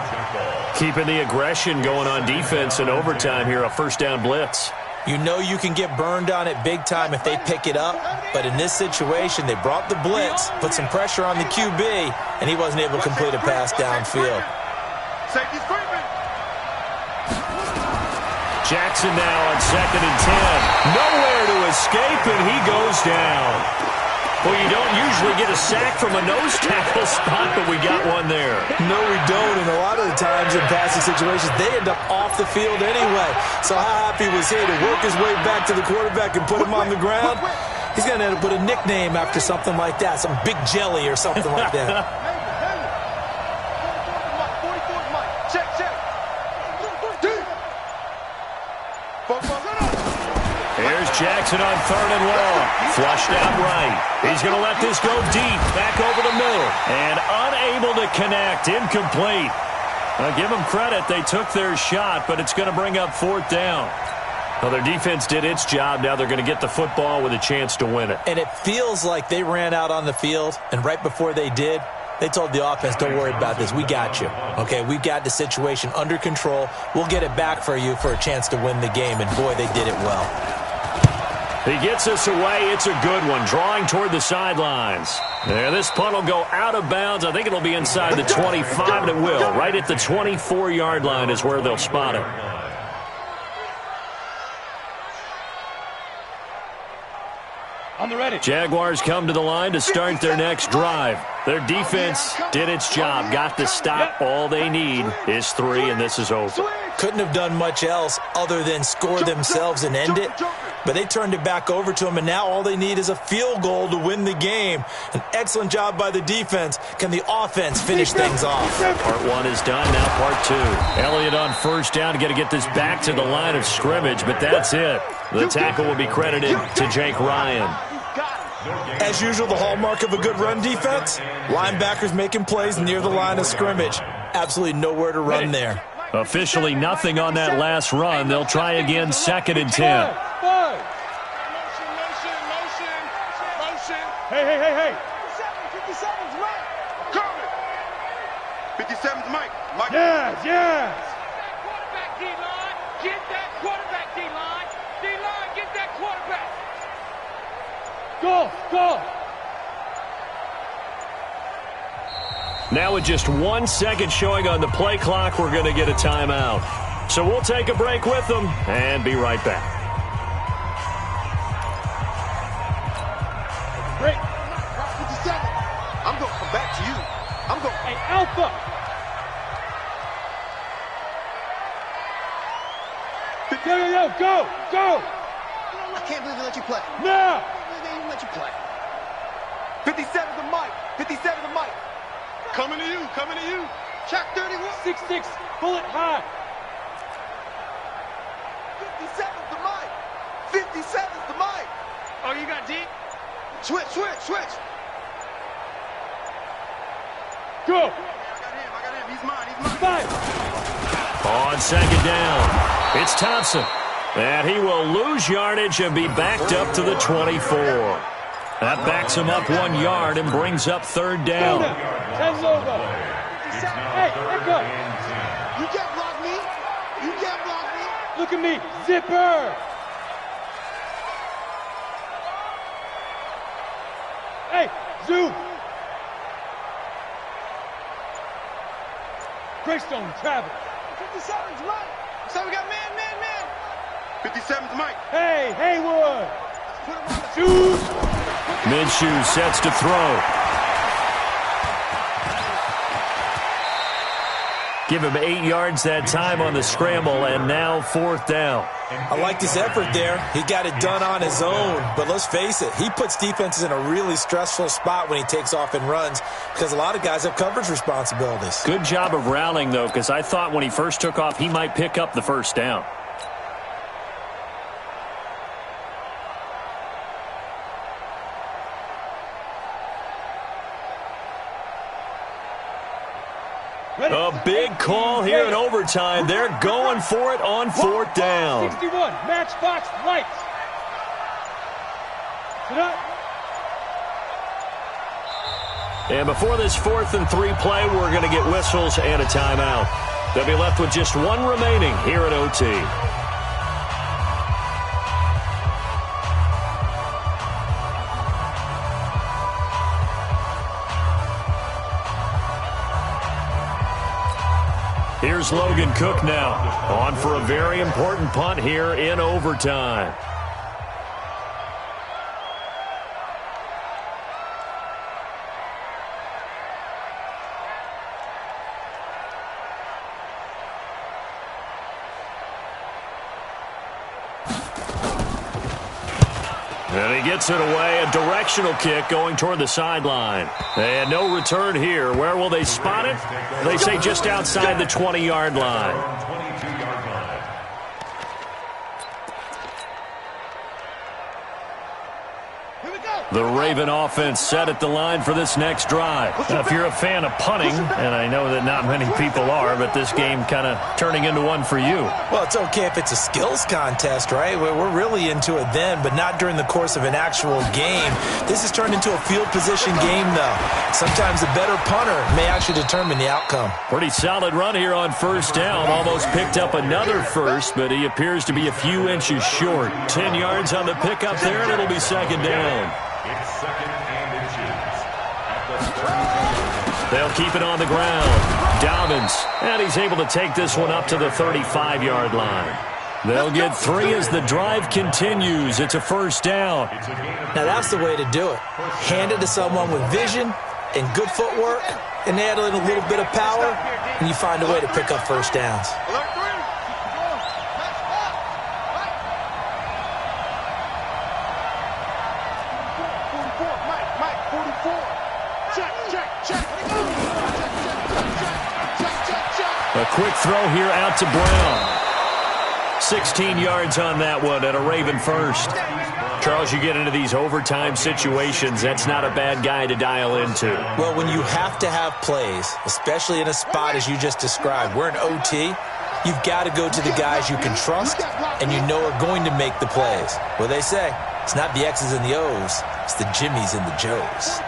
Keeping the aggression going on defense in overtime here, a 1st down blitz. You know you can get burned on it big time if they pick it up, but in this situation, they brought the blitz, put some pressure on the QB, and he wasn't able to complete a pass downfield. Safety screaming. Jackson now on 2nd and 10. Nowhere to escape, and he goes down. Well, you don't usually get a sack from a nose tackle spot, but we got one there. No, we don't, and a lot of the times in passing situations, they end up off the field anyway. So how happy was he to work his way back to the quarterback and put him on the ground? He's going to end up with a nickname after something like that, some Big Jelly or something like that. 44, Mike. Check. Here's Jackson on 3rd and long. Flushed out right. He's going to let this go deep. Back over the middle. And unable to connect. Incomplete. Now, give them credit. They took their shot, but it's going to bring up 4th down. Well, their defense did its job. Now they're going to get the football with a chance to win it. And it feels like they ran out on the field, and right before they did, they told the offense, don't worry about this. We got you. Okay, we've got the situation under control. We'll get it back for you for a chance to win the game. And, boy, they did it well. He gets us away. It's a good one. Drawing toward the sidelines. There, this punt will go out of bounds. I think it'll be inside the 25, and it will. Right at the 24-yard line is where they'll spot it. On the ready. Jaguars come to the line to start their next drive. Their defense did its job. Got the stop. All they need is 3, and this is over. Couldn't have done much else other than score themselves and end it. But they turned it back over to them, and now all they need is a field goal to win the game. An excellent job by the defense. Can the offense finish things off? Part 1 is done. Now part 2. Elliott on 1st down. Got to get this back to the line of scrimmage, but that's it. The tackle will be credited to Jake Ryan. As usual, the hallmark of a good run defense, linebackers making plays near the line of scrimmage. Absolutely nowhere to run there. Officially nothing on that last run. They'll try again, 2nd and 10. Hey. 57's right. Coming. 57's Mike. Mike. Yes. Quarterback D-line. Get that quarterback D-line. D-line, get that quarterback. Go. Now with just 1 second showing on the play clock, we're going to get a timeout. So we'll take a break with them and be right back. Break. 57. I'm going to come back to you. I'm going. Hey, Alpha. Yo, go. I can't believe they let you play. Now. I can't believe they even let you play. 57's the Mike. 57's the Mike. Coming to you. Check 31. 6'6", bullet high. 57's the Mike. 57's the Mike. Oh, you got deep? Switch. Go. I got him. He's mine. 5. On 2nd down, it's Thompson. And he will lose yardage and be backed up to the 24. That backs him up 1 yard and brings up 3rd down. 10's over. Hey, go. You can't block me. Look at me. Zipper. Hey, Zoo. Greystone, Travis. 57's right. So we got man. 57's Mike. Hey, Haywood. Put him on the Shoot. Minshew sets to throw. Give him 8 yards that time on the scramble, and now 4th down. I liked his effort there. He got it done on his own. But let's face it, he puts defenses in a really stressful spot when he takes off and runs because a lot of guys have coverage responsibilities. Good job of rallying, though, because I thought when he first took off, he might pick up the 1st down. A big call here in overtime. They're going for it on 4th down. 61, matchbox lights. Sit up. And before this 4th and 3 play, we're going to get whistles and a timeout. They'll be left with just 1 remaining here at OT. Here's Logan Cook now, on for a very important punt here in overtime. And he gets it away, a directional kick going toward the sideline. And no return here. Where will they spot it? They say just outside the 20-yard line. The Raven offense set at the line for this next drive. Now, if you're a fan of punting, and I know that not many people are, but this game kind of turning into one for you. Well, it's okay if it's a skills contest, right? We're really into it then, but not during the course of an actual game. This has turned into a field position game, though. Sometimes the better punter may actually determine the outcome. Pretty solid run here on 1st down. Almost picked up another first, but he appears to be a few inches short. 10 yards on the pickup there, and it'll be 2nd down. It's 2nd and inches. They'll keep it on the ground. Dobbins, and he's able to take this one up to the 35-yard line. They'll get 3 as the drive continues. It's a 1st down. Now, that's the way to do it. Hand it to someone with vision and good footwork, and add in a little bit of power, and you find a way to pick up 1st downs. Alert 3. A quick throw here out to Brown. 16 yards on that one, and a Raven first. Charles, you get into these overtime situations, that's not a bad guy to dial into. Well, when you have to have plays, especially in a spot as you just described, we're in OT, you've got to go to the guys you can trust and you know are going to make the plays. Well, they say it's not the X's and the O's, it's the Jimmies and the Joes.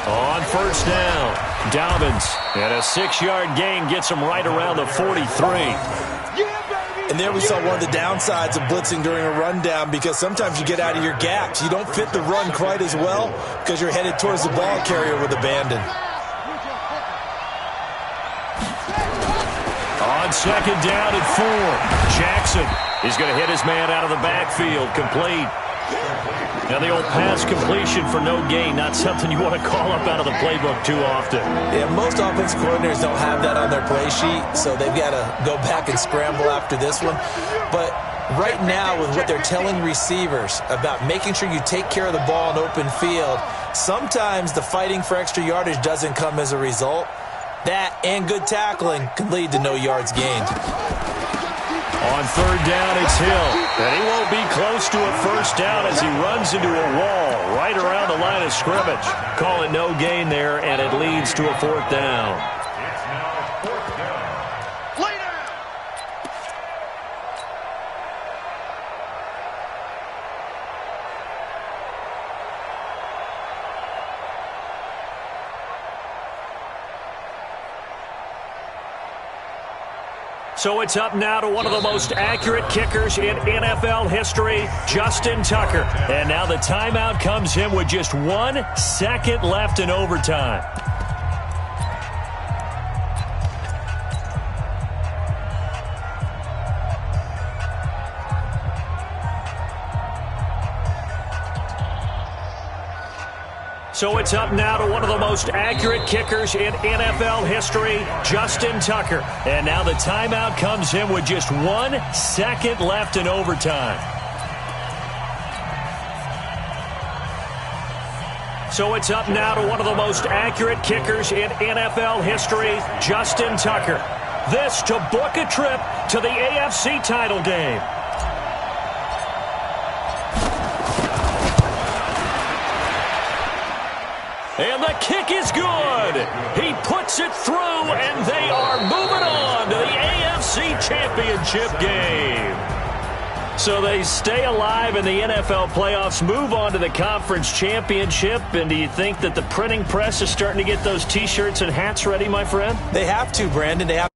On first down, Dobbins, and a 6-yard gain gets him right around the 43. And there we saw one of the downsides of blitzing during a rundown, because sometimes you get out of your gaps. You don't fit the run quite as well because you're headed towards the ball carrier with abandon. On second down at 4, Jackson is going to hit his man out of the backfield, complete. Now the old pass completion for no gain, not something you want to call up out of the playbook too often. Yeah, most offensive coordinators don't have that on their play sheet, so they've got to go back and scramble after this one. But right now, with what they're telling receivers about making sure you take care of the ball in open field, sometimes the fighting for extra yardage doesn't come as a result. That and good tackling can lead to no yards gained. On third down, it's Hill. And he won't be close to a first down as he runs into a wall right around the line of scrimmage. Call it no gain there, and it leads to a fourth down. It's now fourth down. Lay down. So it's up now to one of the most accurate kickers in NFL history, Justin Tucker. And now the timeout comes him with just 1 second left in overtime. So it's up now to one of the most accurate kickers in NFL history, Justin Tucker. And now the timeout comes in with just 1 second left in overtime. So it's up now to one of the most accurate kickers in NFL history, Justin Tucker. This to book a trip to the AFC title game. And the kick is good. He puts it through, and they are moving on to the AFC Championship game. So they stay alive in the NFL playoffs, move on to the Conference Championship. And do you think that the printing press is starting to get those T-shirts and hats ready, my friend? They have to, Brandon. They have